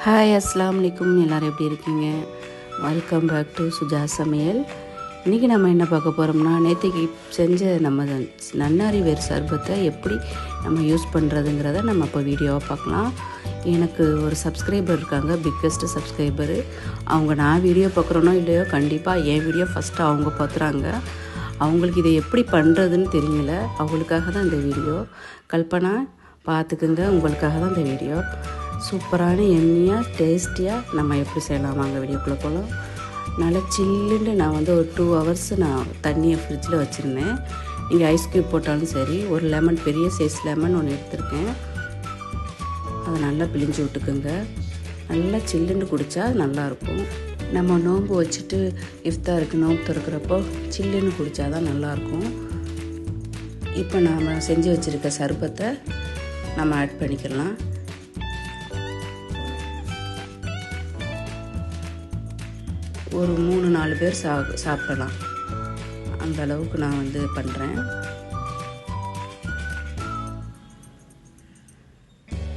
Hi அஸ்ஸலாமு அலைக்கும். எல்லோரும் எப்படி இருக்கீங்க? வெல்கம் பேக் டு சுஜா சமையல். இன்றைக்கி நம்ம என்ன பார்க்க போகிறோம்னா, நேற்றுக்கு செஞ்ச நம்ம நன்னாரி வேர் சர்பத்தை எப்படி நம்ம யூஸ் பண்ணுறதுங்கிறத நம்ம இப்போ வீடியோவை பார்க்கலாம். எனக்கு ஒரு சப்ஸ்கிரைபர் இருக்காங்க, பிக்கெஸ்ட்டு சப்ஸ்கிரைபரு. அவங்க நான் வீடியோ பார்க்குறேனோ இல்லையோ கண்டிப்பாக என் வீடியோ ஃபஸ்ட்டு அவங்க பார்க்குறாங்க. அவங்களுக்கு இதை எப்படி பண்ணுறதுன்னு தெரியல. அவங்களுக்காக தான் இந்த வீடியோ. கல்பனா பார்த்துக்குங்க, உங்களுக்காக தான் இந்த வீடியோ. சூப்பரான எம்மியாக டேஸ்டியாக நம்ம எப்படி செய்யலாம் வாங்க வீடியோக்குள்ளே போகலாம். நல்லா சில்லுன்னு நான் ஒரு 2 hours நான் தண்ணியை ஃப்ரிட்ஜில் வச்சுருந்தேன். நீங்கள் ஐஸ் க்யூப் போட்டாலும் சரி. ஒரு லெமன், பெரிய சைஸ் லெமன் ஒன்று எடுத்துருக்கேன். அதை நல்லா பிழிஞ்சு விட்டுக்குங்க. நல்லா சில்லுன்னு குடித்தா நல்லாயிருக்கும். நம்ம நோன்பு வச்சுட்டு இஃப்தாருக்கு நோன்பு திறக்கிறப்போ சில்லுன்னு குடித்தா தான் நல்லாயிருக்கும். இப்போ நாம் செஞ்சு வச்சுருக்க சர்பத்தை நம்ம ஆட் பண்ணிக்கலாம். ஒரு 3-4 பேர் சாப்பிடலாம். அந்த அளவுக்கு நான் பண்ணுறேன்.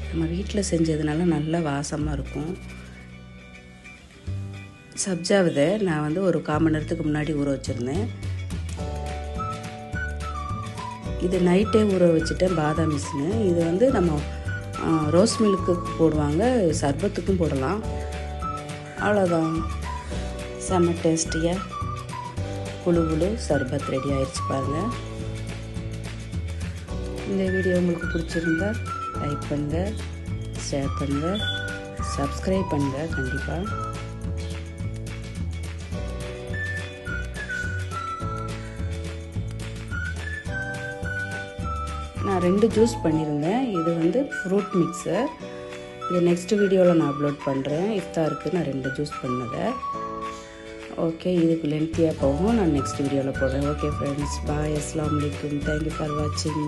நம்ம வீட்டில் செஞ்சதுனால நல்ல வாசமாக இருக்கும். சப்ஜா விதை நான் ஒரு 1/4 மணி நேரத்துக்கு முன்னாடி ஊற வச்சுருந்தேன். இது நைட்டே ஊற வச்சுட்டேன். பாதாம் மிஸ்னு இது நம்ம ரோஸ் மில்க்கு போடுவாங்க, சர்பத்துக்கும் போடலாம். அவ்வளோதான். செம்ம டேஸ்டியாக குழு சர்பத் ரெடி ஆயிடுச்சு பாருங்கள். இந்த வீடியோ உங்களுக்கு பிடிச்சிருந்தா லைக் பண்ணுங்கள், ஷேர் பண்ணுங்கள், சப்ஸ்கிரைப் பண்ணுங்கள். கண்டிப்பாக நான் 2 ஜூஸ் பண்ணியிருந்தேன். இது ஃப்ரூட் மிக்ஸர். இது நெக்ஸ்ட் வீடியோவில் நான் அப்லோட் பண்ணுறேன். இஃப்தாருக்கு நான் 2 ஜூஸ் பண்ணதை. ஓகே, இதுக்கு லென்த்தியாக போகும். நான் நெக்ஸ்ட் வீடியோவில் போடுறேன். ஓகே ஃப்ரெண்ட்ஸ், பாய். அஸ்ஸலாமு அலைக்கும். தேங்க்யூ ஃபார் வாட்சிங்.